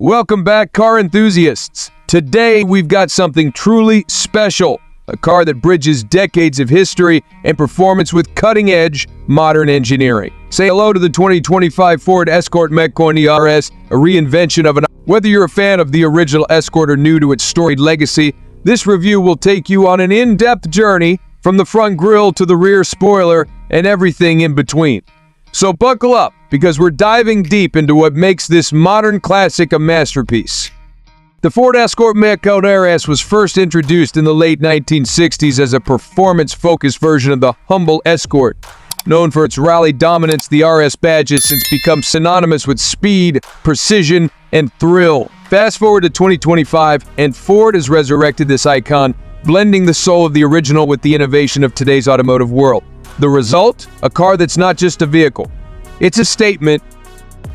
Welcome back, car enthusiasts. Today, we've got something truly special. A car that bridges decades of history and performance with cutting-edge modern engineering. Say hello to the 2025 Ford Escort MK1 RS, a reinvention of an... Whether you're a fan of the original Escort or new to its storied legacy, this review will take you on an in-depth journey from the front grille to the rear spoiler and everything in between. So buckle up, because we're diving deep into what makes this modern classic a masterpiece. The Ford Escort MK1 RS was first introduced in the late 1960s as a performance-focused version of the humble Escort. Known for its rally dominance, the RS badge has since become synonymous with speed, precision, and thrill. Fast forward to 2025, and Ford has resurrected this icon, blending the soul of the original with the innovation of today's automotive world. The result? A car that's not just a vehicle. It's a statement.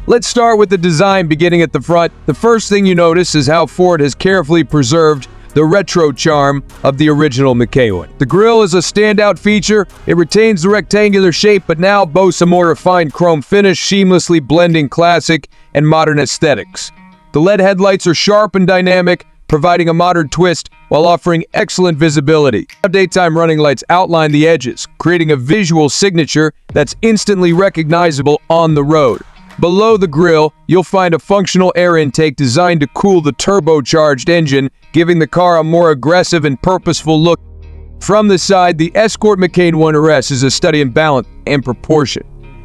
Let's start with the design, beginning at the front. The first thing you notice is how Ford has carefully preserved the retro charm of the original MK1. The grille is a standout feature. It retains the rectangular shape, but now boasts a more refined chrome finish, seamlessly blending classic and modern aesthetics. The LED headlights are sharp and dynamic, providing a modern twist while offering excellent visibility. Daytime running lights outline the edges, creating a visual signature that's instantly recognizable on the road. Below the grille, you'll find a functional air intake designed to cool the turbocharged engine, giving the car a more aggressive and purposeful look. From the side, the Escort MK1 RS is a study in balance and proportion.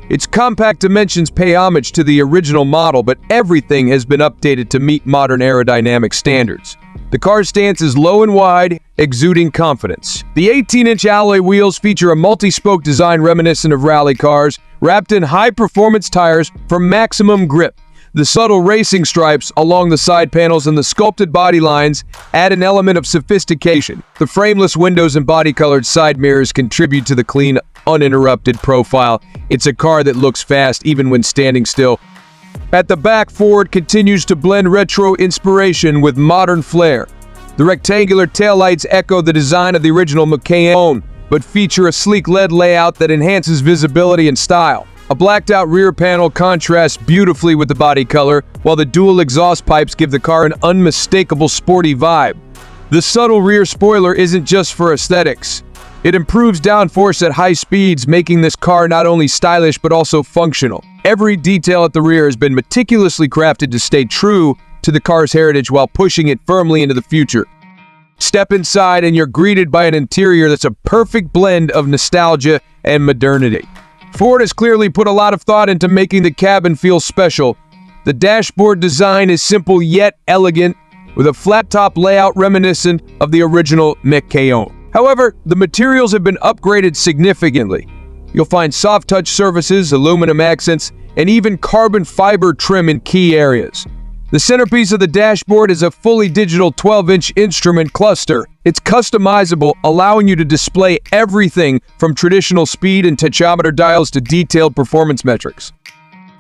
Its compact dimensions pay homage to the original model, but everything has been updated to meet modern aerodynamic standards. The car's stance is low and wide, exuding confidence. The 18-inch alloy wheels feature a multi-spoke design reminiscent of rally cars, wrapped in high-performance tires for maximum grip. The subtle racing stripes along the side panels and the sculpted body lines add an element of sophistication. The frameless windows and body-colored side mirrors contribute to the clean, uninterrupted profile. It's a car that looks fast even when standing still. At the back, Ford continues to blend retro inspiration with modern flair. The rectangular taillights echo the design of the original MK1, but feature a sleek LED layout that enhances visibility and style. A blacked-out rear panel contrasts beautifully with the body color, while the dual exhaust pipes give the car an unmistakable sporty vibe. The subtle rear spoiler isn't just for aesthetics. It improves downforce at high speeds, making this car not only stylish but also functional. Every detail at the rear has been meticulously crafted to stay true to the car's heritage while pushing it firmly into the future. Step inside and you're greeted by an interior that's a perfect blend of nostalgia and modernity. Ford has clearly put a lot of thought into making the cabin feel special. The dashboard design is simple yet elegant, with a flat-top layout reminiscent of the original MK1. However, the materials have been upgraded significantly. You'll find soft-touch surfaces, aluminum accents, and even carbon fiber trim in key areas. The centerpiece of the dashboard is a fully digital 12-inch instrument cluster. It's customizable, allowing you to display everything from traditional speed and tachometer dials to detailed performance metrics.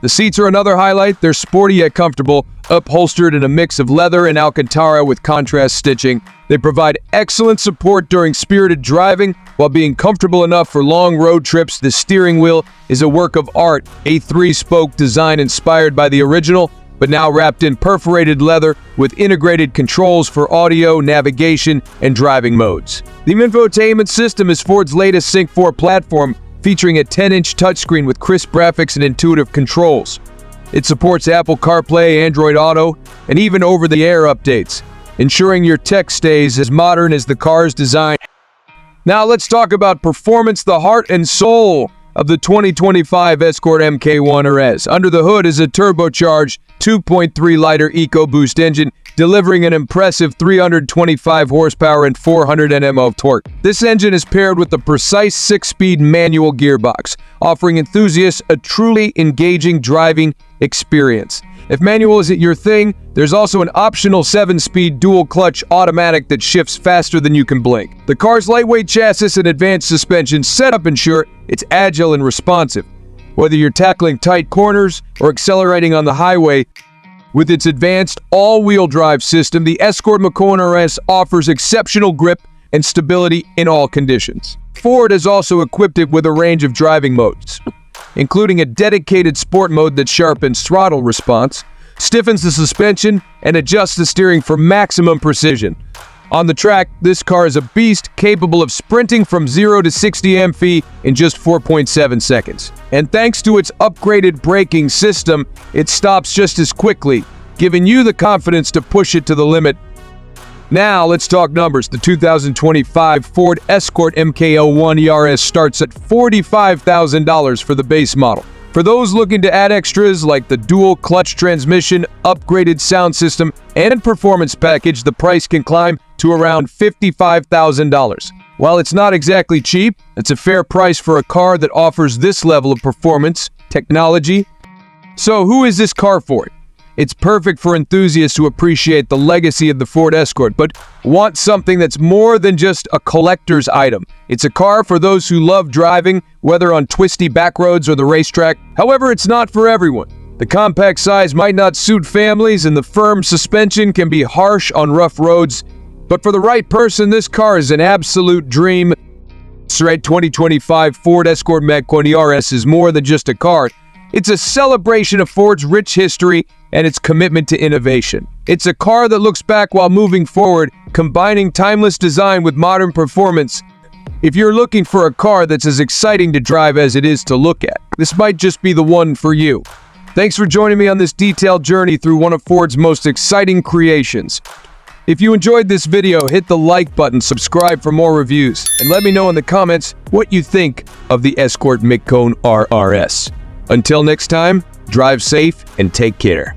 The seats are another highlight. They're sporty yet comfortable, upholstered in a mix of leather and Alcantara with contrast stitching. They provide excellent support during spirited driving while being comfortable enough for long road trips. The steering wheel is a work of art, a 3-spoke design inspired by the original, but now wrapped in perforated leather with integrated controls for audio, navigation, and driving modes. The infotainment system is Ford's latest Sync 4 platform, featuring a 10-inch touchscreen with crisp graphics and intuitive controls. It supports Apple CarPlay, Android Auto, and even over-the-air updates, ensuring your tech stays as modern as the car's design. Now let's talk about performance, the heart and soul of the 2025 Escort MK1 RS. Under the hood is a turbocharged 2.3-liter EcoBoost engine, delivering an impressive 325 horsepower and 400 Nm of torque. This engine is paired with a precise 6-speed manual gearbox, offering enthusiasts a truly engaging driving experience. If manual isn't your thing, there's also an optional 7-speed dual-clutch automatic that shifts faster than you can blink. The car's lightweight chassis and advanced suspension setup ensure it's agile and responsive. Whether you're tackling tight corners or accelerating on the highway, with its advanced all-wheel drive system, the Escort MK1 RS offers exceptional grip and stability in all conditions. Ford has also equipped it with a range of driving modes, including a dedicated sport mode that sharpens throttle response, stiffens the suspension, and adjusts the steering for maximum precision. On the track, this car is a beast capable of sprinting from 0 to 60 mph in just 4.7 seconds. And thanks to its upgraded braking system, it stops just as quickly, giving you the confidence to push it to the limit. Now, let's talk numbers. The 2025 Ford Escort MK1 RS starts at $45,000 for the base model. For those looking to add extras like the dual clutch transmission, upgraded sound system, and performance package, the price can climb to around $55,000. While it's not exactly cheap, it's a fair price for a car that offers this level of performance, technology. So who is this car for? It's perfect for enthusiasts who appreciate the legacy of the Ford Escort, but want something that's more than just a collector's item. It's a car for those who love driving, whether on twisty back roads or the racetrack. However, it's not for everyone. The compact size might not suit families, and the firm suspension can be harsh on rough roads. But for the right person, this car is an absolute dream. The 2025 Ford Escort MK1 RS is more than just a car. It's a celebration of Ford's rich history and its commitment to innovation. It's a car that looks back while moving forward, combining timeless design with modern performance. If you're looking for a car that's as exciting to drive as it is to look at, this might just be the one for you. Thanks for joining me on this detailed journey through one of Ford's most exciting creations. If you enjoyed this video, hit the like button, subscribe for more reviews, and let me know in the comments what you think of the Escort MK1 RS. Until next time, drive safe and take care.